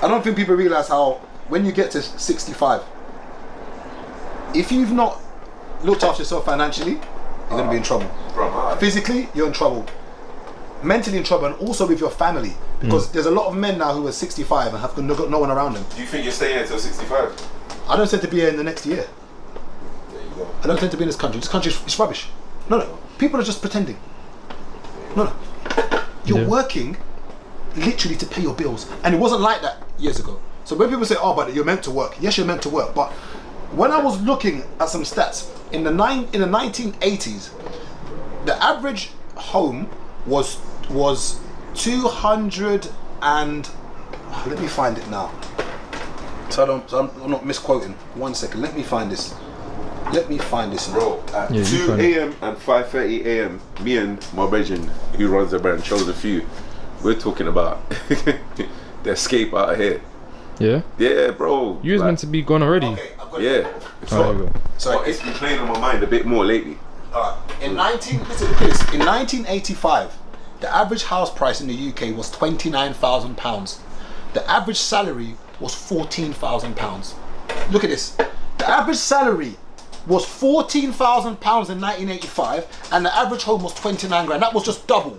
I don't think people realise how when you get to 65, if you've not looked after yourself financially, you're going to be in trouble. Physically, you're in trouble. Mentally in trouble, and also with your family. Because there's a lot of men now who are 65 and have got no one around them. Do you think you're staying here until 65? I don't intend to be here in the next year. There you go. I don't intend to be in this country. This country is rubbish. No. People are just pretending. No. You're working literally to pay your bills. And it wasn't like that years ago. So when people say, oh, but you're meant to work. Yes, you're meant to work. But when I was looking at some stats, in the 1980s, the average home was 200 and... let me find it now. So I'm not misquoting. 1 second, let me find this. Bro, at 2 a.m. and 5:30 a.m, me and my brethren who runs the brand, Chose a Few, we're talking about the escape out of here. Yeah? Yeah, bro. You was meant to be gone already. Okay, I've got it. Yeah. So So it's been playing on my mind a bit more lately. in 1985, the average house price in the UK was £29,000. The average salary was £14,000. Look at this. The average salary was £14,000 in 1985, and the average home was 29 grand. That was just double.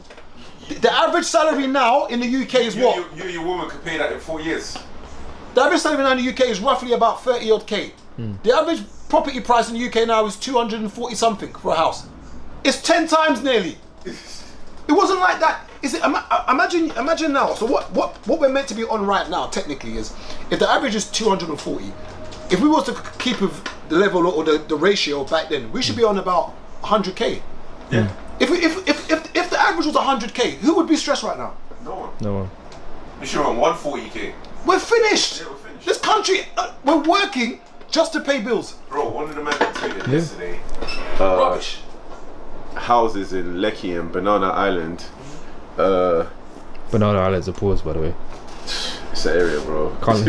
The average salary now in the UK is what? You and your woman could pay that in 4 years. The average salary now in the UK is roughly about 30 odd K. The average property price in the UK now is 240 something for a house. It's 10 times nearly. It wasn't like that. Is it? Imagine now. So what we're meant to be on right now technically is, if the average is 240, if we was to keep with the level or the ratio back then, we should be on about 100k. Yeah. If the average was 100k, who would be stressed right now? No one. We should on 140k. We're finished. Yeah, we're finished. This country, we're working just to pay bills. Bro, one of the men tweeted yesterday. Rubbish. Houses in Lekki and Banana Island. Banana Island's a pause, by the way. It's an area, bro. Can't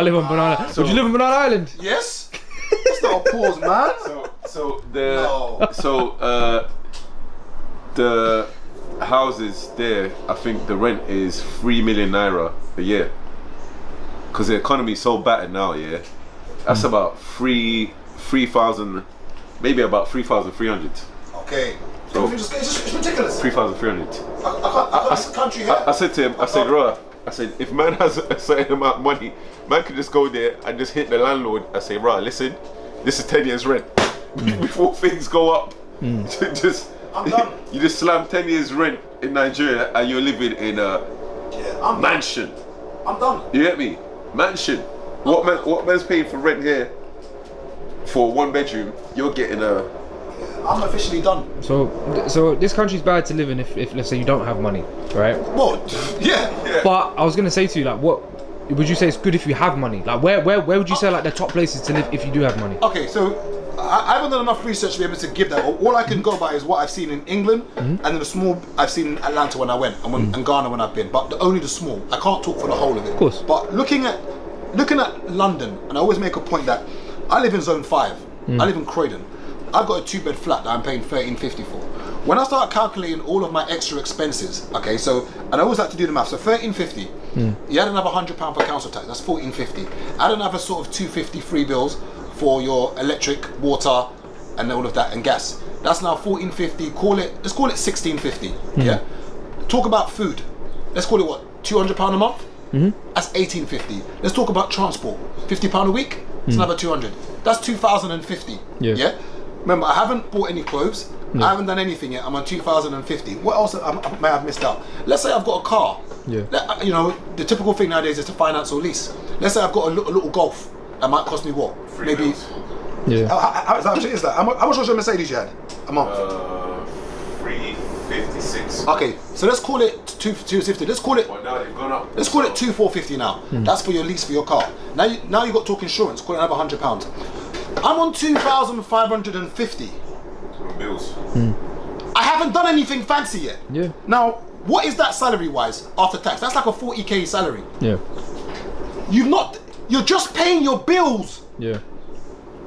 live on Banana. Would you live on Banana Island? Yes. That's not a pause, man. The houses there, I think the rent is 3 million naira a year. Because the economy is so battered now, yeah. That's about 3,000, maybe about 3,300. Okay. So, it's ridiculous. 3,300. I country here. I said to him, I said, if man has a certain amount of money, man could just go there and just hit the landlord and say, right, listen, this is 10 years rent. Before things go up, I'm done. You just slam 10 years rent in Nigeria and you're living in a mansion. I'm done. You get me? Mansion. What man's paying for rent here for 1 bedroom? You're getting a... I'm officially done. So this country's bad to live in if let's say you don't have money, right? Well, yeah. But I was gonna say to you, like, what would you say is good if you have money? Like, where would you say like the top places to live if you do have money? Okay, so I haven't done enough research to be able to give that. All I can go by is what I've seen in England and then the small I've seen in Atlanta when I went and Ghana when I've been, but only the small. I can't talk for the whole of it. Of course. But looking at London, and I always make a point that I live in Zone 5. I live in Croydon. I've got a 2-bed flat that I'm paying $13.50 for. When I start calculating all of my extra expenses, okay, so, and I always like to do the math, so $13.50, you add another £100 for council tax, that's $14.50. Add another sort of $2.50 free bills for your electric, water, and all of that, and gas. That's now $14.50, let's call it $16.50, yeah? Talk about food, let's call it what, £200 a month? That's $18.50. Let's talk about transport, £50 a week, it's another 200. That's 2,050, yeah? Remember, I haven't bought any clothes. I haven't done anything yet. I'm on 2,050. What else I may have missed out? Let's say I've got a car. You know, the typical thing nowadays is to finance or lease. Let's say I've got a little Golf. That might cost me what? Maybe. How much is that? How much was your Mercedes you had a month? 356. Okay, so let's call it 250. Let's call it. Well, now they've gone up. Let's call it 2,450 now. That's for your lease for your car. Now you got to talk insurance. Call it another £100. I'm on 2,550. Bills. I haven't done anything fancy yet. Yeah. Now, what is that salary wise after tax? That's like a 40k salary. Yeah. You're just paying your bills. Yeah.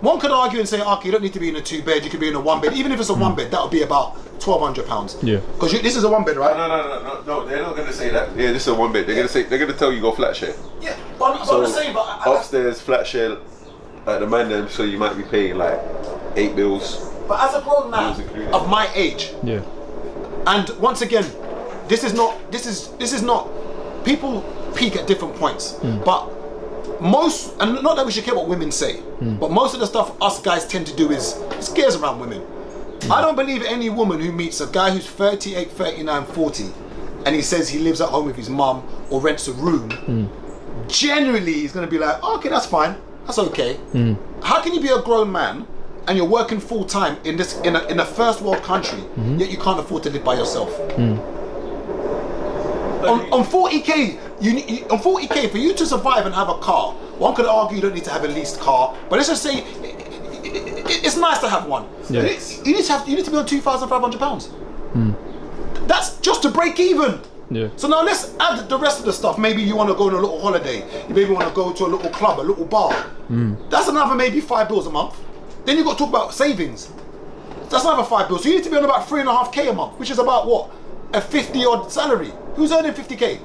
One could argue and say, okay, you don't need to be in a 2-bed, you could be in a 1-bed. Even if it's a 1-bed, that would be about £1,200. Yeah. Because this is a one bed, right? No, they're not gonna say that. Yeah, this is a one bed. They're gonna tell you go flat share. Yeah. But I'm saying, upstairs flat share at the man them, so you might be paying like 8 bills. But as a grown man of my age, Yeah. and once again, this is not. People peak at different points, but most, and not that we should care what women say, but most of the stuff us guys tend to do is scares around women. I don't believe any woman who meets a guy who's 38, 39, 40, and he says he lives at home with his mum or rents a room. Generally, he's going to be like, oh, okay, that's fine, that's okay. How can you be a grown man and you're working full time in a first world country, yet you can't afford to live by yourself? On 40k, on 40k for you to survive and have a car. One could argue you don't need to have a leased car, but let's just say it's nice to have one. Yeah. You need to be on £2,500. That's just to break even. Yeah. So now let's add the rest of the stuff. Maybe you want to go on a little holiday. You maybe want to go to a little club, a little bar. That's another maybe £5 a month. Then you've got to talk about savings. That's another £5. So you need to be on about 3.5k a month, which is about what? A 50-odd salary. Who's earning 50k?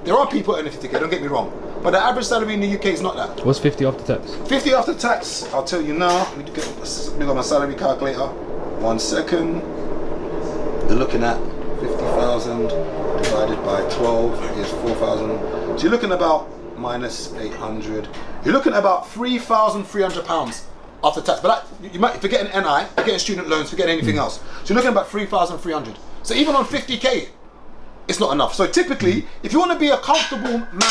There are people earning 50k, don't get me wrong. But the average salary in the UK is not that. What's 50 after tax? 50 after tax, I'll tell you now. Let me get my salary calculator. 1 second. You're looking at 50,000 divided by 12 is 4,000. So you're looking about minus 800. You're looking at about £3,300 after tax. But that, you might forget an NI, forget student loans, forget anything else. So you're looking at about 3,300. So even on 50k, it's not enough. So typically, if you want to be a comfortable man,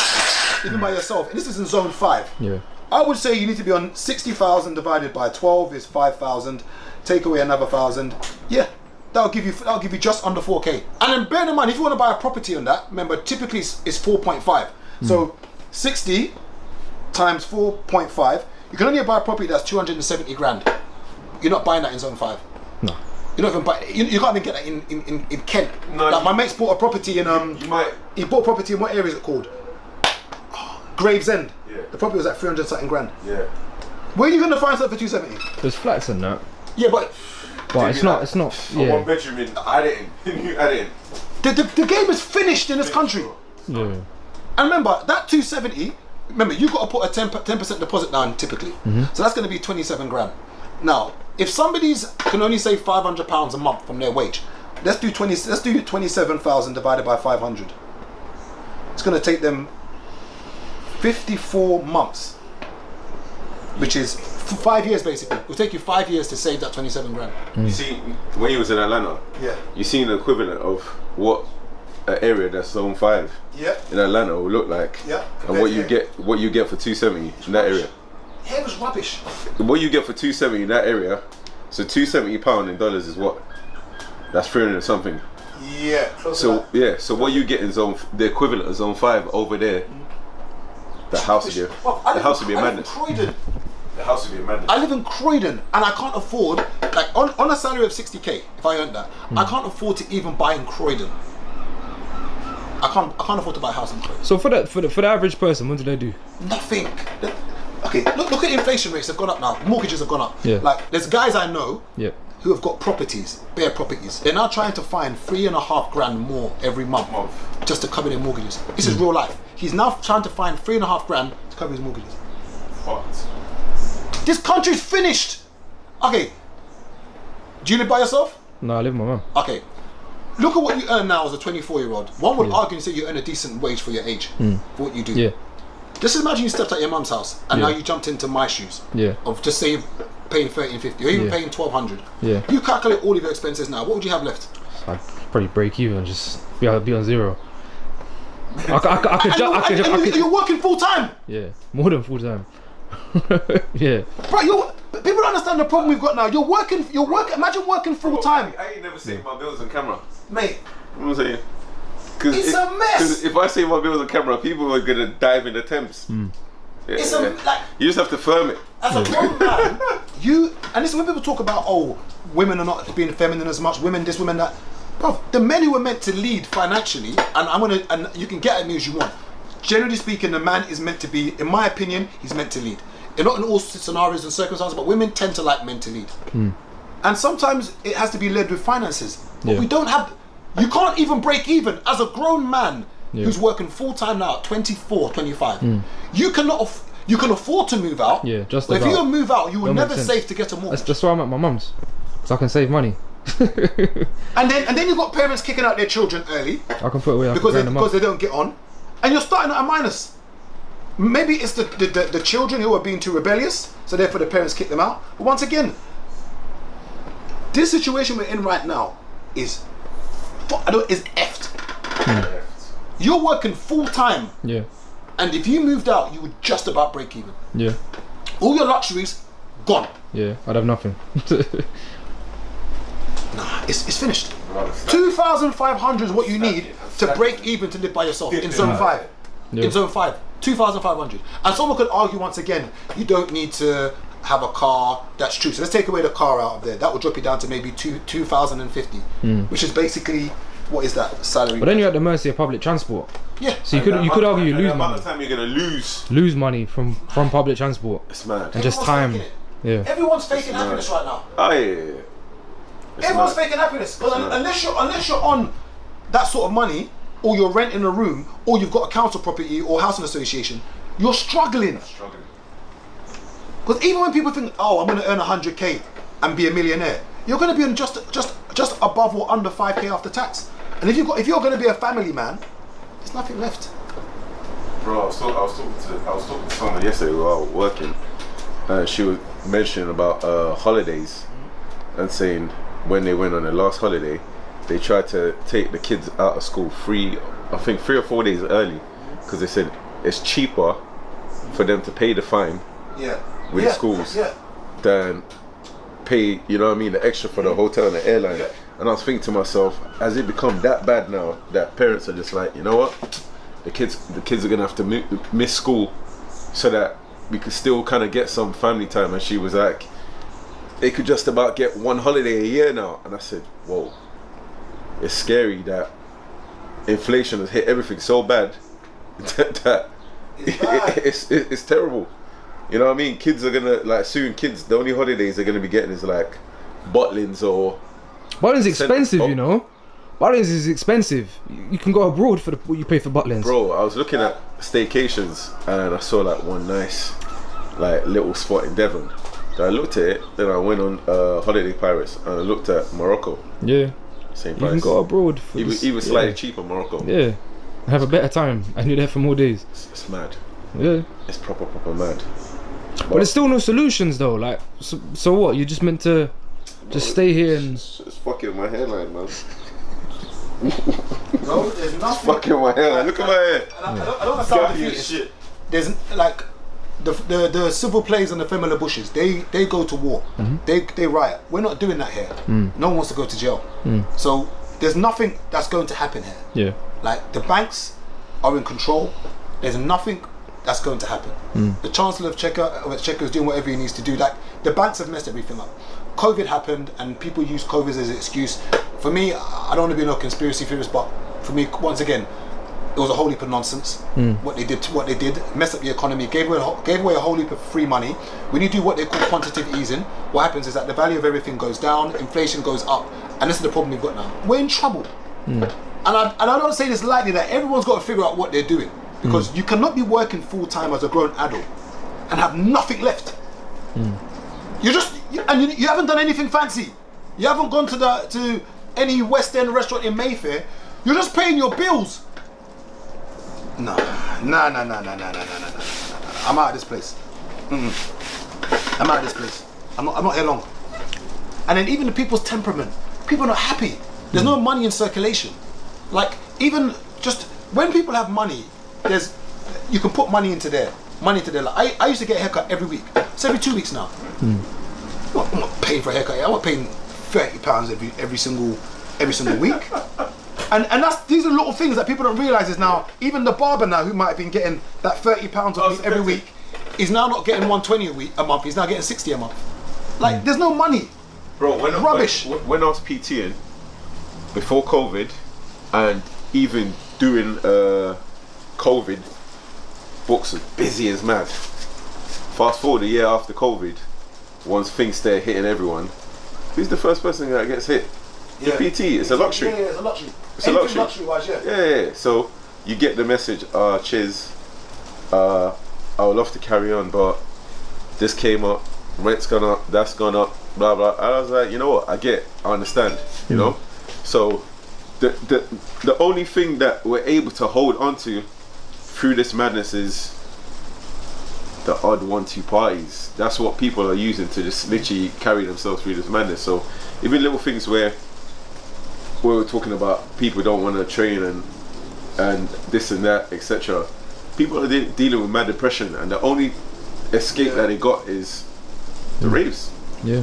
even by yourself, and this is in zone 5, Yeah. I would say you need to be on 60,000 divided by 12 is 5,000. Take away another 1,000. Yeah, that'll give you just under 4k. And then bear in mind, if you want to buy a property on that, remember typically it's 4.5. So 60 times 4.5, you can only buy a property that's 270 grand. You're not buying that in zone 5. No. You're not even buy. You can't even get that in Kent. No, like my mate's bought a property in You might. He bought a property in what area is it called? Gravesend. Yeah. The property was at 300 something grand. Yeah. Where are you gonna find something for 270? There's flats in that. Yeah, but It's not. A one Yeah. bedroom in Addington. the game is finished in this country. Yeah. And remember that 270. Remember you got to put a 10% deposit down typically. So that's gonna be 27 grand. Now, if somebody's can only save £500 a month from their wage, let's do 27,000 divided by 500. It's gonna take them 54 months, which is 5 years basically. It'll take you 5 years to save that 27 grand. You see, when you was in Atlanta, Yeah. you seen the equivalent of what an area that's zone 5 Yeah. in Atlanta will look like, Yeah. and what you get for 270 in that area. Hair was rubbish. What you get for 270 in that area, so £270 in dollars is what? That's 300 and something. Yeah. Close to So that. yeah, so what you get in the equivalent of zone 5 over there, the house would be I the house would be a live in madness. Croydon. The house would be a madness. I live in Croydon and I can't afford, like on a salary of 60k, if I earned that, I can't afford to even buy in Croydon. I can't afford to buy a house in Croydon. So for the average person, what do they do? Nothing. Okay, look at inflation rates have gone up now. Mortgages have gone up. Yeah. Like there's guys I know Yeah. who have got properties, bare properties. They're now trying to find 3.5 grand more every month just to cover their mortgages. This is real life. He's now trying to find 3.5 grand to cover his mortgages. Fucked. This country's finished. Okay. Do you live by yourself? No, I live with my mum. Okay. Look at what you earn now as a 24-year-old. One would argue and say you earn a decent wage for your age, for what you do. Yeah. Just imagine you stepped out your mum's house and Yeah. now you jumped into my shoes. Yeah. Of just say you're paying 13.50 or even Yeah. paying 1,200. Yeah. You calculate all of your expenses now. What would you have left? I'd probably break even and just be on zero. I could You're working full time, yeah, more than full time. Yeah. bro. People don't understand the problem we've got now. You're working. Imagine working full time, I ain't never seen my bills on camera. mate. You know what I'm saying? Cause It's a mess. 'cause if I say my bills on camera, people are gonna dive in the Thames. Yeah, It's a like. you just have to firm it. As a grown man, and this is when people talk about women are not being feminine as much, women this, women that. Bro, the men who are meant to lead financially, and you can get at me as you want. Generally speaking, the man is meant to be, in my opinion, he's meant to lead. Not in all scenarios and circumstances, but women tend to like men to lead. And sometimes it has to be led with finances. But Yeah. we don't have. You can't even break even as a grown man Yeah. who's working full time now at 24, 25. You cannot. You can afford to move out. Yeah, just But if about. you move out, you will That makes never sense. save to get a mortgage. That's why I'm at my mum's, so I can save money. And then you've got parents kicking out their children early I can put away like because a grand a month. they don't get on, and you're starting at a minus. Maybe it's the children who are being too rebellious, so therefore the parents kick them out. But once again, this situation we're in right now is effed. You're working full time, Yeah, and if you moved out, you would just about break even. yeah, All your luxuries gone. yeah. I'd have nothing. Nah, it's finished. 2,500 is what you need to break even to live by yourself in zone 5. Yeah. In zone 5, 2,500. And someone could argue once again, you don't need to have a car. That's true. So let's take away the car out of there. That will drop you down to maybe 2,050, which is basically, what is that salary? But then you're at the mercy of public transport. Yeah. So you could argue you And the lose amount money, of time you're gonna lose. money from public transport, It's mad. and just Everyone's time. faking it. Yeah, Everyone's faking happiness right now. Oh yeah. It's Everyone's mad. faking happiness. Because unless you're on that sort of money, or you're renting a room, or you've got a council property or housing association, you're struggling. Struggling. Because even when people think, oh, I'm going to earn 100k and be a millionaire, you're going to be on just above or under 5k after tax. And if you're going to be a family man, there's nothing left. Bro, I was talking to someone yesterday while I was working, and she was mentioning about holidays, and saying when they went on their last holiday, they tried to take the kids out of school I think 3 or 4 days early, because they said it's cheaper for them to pay the fine Yeah. with schools than pay, you know what I mean, the extra for the hotel and the airline. Yeah. And I was thinking to myself, has it become that bad now that parents are just like, you know what, the kids are gonna have to miss school so that we could still kind of get some family time? And she was like, they could just about get one holiday a year now. And I said, whoa, it's scary that inflation has hit everything so bad that it's terrible. You know what I mean? Kids are gonna, like, soon kids, the only holidays they're gonna be getting is like Butlins or Butlins expensive, Oh. you know. Butlins is expensive. You can go abroad for what you pay for Butlins. Bro, I was looking at staycations and I saw like one nice like little spot in Devon. Then I looked at it, then I went on Holiday Pirates and I looked at Morocco. Yeah, Same you price. can go abroad for even this, slightly yeah. cheaper Morocco. Yeah, have a better time, and you're there for more days. It's mad. Yeah, It's proper mad. but there's still no solutions though. Like, so what? You're just meant to just stay here and It's fucking my hairline, man. No, there's nothing. Fucking my hairline. Look at my hair. I don't want to sound Got you defeatist. shit. There's like the civil plays and the Femela Bushes. They go to war. They riot. We're not doing that here. No one wants to go to jail. So there's nothing that's going to happen here. yeah, Like, the banks are in control. There's nothing that's going to happen. The Chancellor of Czechia is doing whatever he needs to do. Like, the banks have messed everything up. COVID happened and people use COVID as an excuse. For me, I don't want to be no conspiracy theorist, but for me, once again, it was a whole heap of nonsense. What they did, messed up the economy, gave away a whole heap of free money. When you do what they call quantitative easing, what happens is that the value of everything goes down, inflation goes up, and this is the problem we've got now. We're in trouble. And I don't say this lightly, that everyone's got to figure out what they're doing, because you cannot be working full time as a grown adult and have nothing left. You haven't done anything fancy. You haven't gone to any West End restaurant in Mayfair. You're just paying your bills. No. I'm out of this place. I'm out of this place. I'm not here long. And then even the people's temperament. People are not happy. There's no money in circulation. Like, even just when people have money, you can put money into there. Like, I used to get a haircut every week. It's every 2 weeks now. I'm not paying for a haircut. I'm not paying £30 every single week. And these are little things that people don't realise is now, even the barber now, who might have been getting that £30 of me every week, is now not getting 120 a month. He's now getting 60 a month. Like, there's no money. Bro, Rubbish. When I was PTing before COVID, and even during COVID, books are busy as mad. Fast forward a year after COVID, once things started hitting everyone, Who's the first person that gets hit? Yeah. The PT. It's a luxury. Yeah, it's a luxury. It's a Anything luxury. luxury-wise, yeah. Yeah. So you get the message. Chiz. I would love to carry on, but this came up. Rent's gone up. That's gone up. Blah blah. And I was like, you know what? I understand. You know. So the only thing that we're able to hold on to through this madness is the odd 1-2 parties. That's what people are using to just literally carry themselves through this madness. So even little things where we're talking about people don't want to train and this and that, etc. People are dealing with mad depression, and the only escape that they got is the raves. Yeah.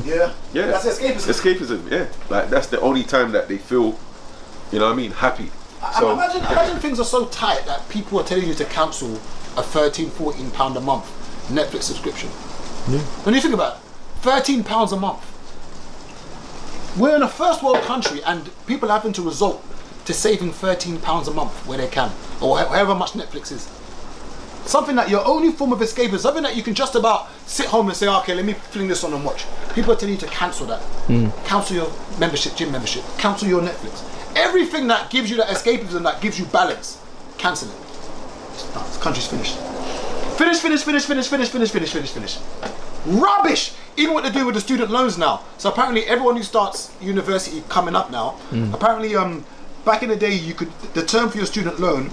That's escapism. Escapism, yeah. Like that's the only time that they feel, you know what I mean, happy. So Imagine things are so tight that people are telling you to cancel a £13-14 a month Netflix subscription. When you think about it, £13 a month. We're in a first world country and people are having to resort to saving £13 a month where they can, or however much Netflix is. Something that your only form of escape is something that you can just about sit home and say, okay, let me fling this on and watch. People are telling you to cancel that. Cancel your membership, gym membership. Cancel your Netflix. Everything that gives you that escapism, that gives you balance, cancel it. This country's finished. Finish. Rubbish! Even what they're doing with the student loans now. So apparently everyone who starts university coming up now, apparently back in the day the term for your student loan,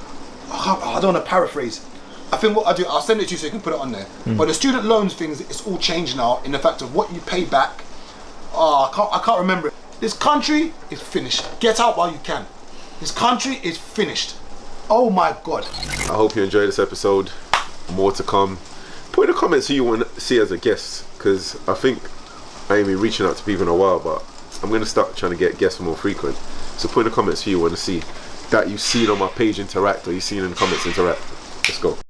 I don't want to paraphrase. I think what I do, I'll send it to you so you can put it on there. But the student loans things, it's all changed now in the fact of what you pay back. I can't remember it. This country is finished. Get out while you can. This country is finished. Oh my God. I hope you enjoyed this episode. More to come. Put in the comments who you want to see as a guest, because I think I ain't been reaching out to people in a while, but I'm going to start trying to get guests more frequent. So put in the comments who you want to see that you've seen on my page interact, or you've seen in the comments interact. Let's go.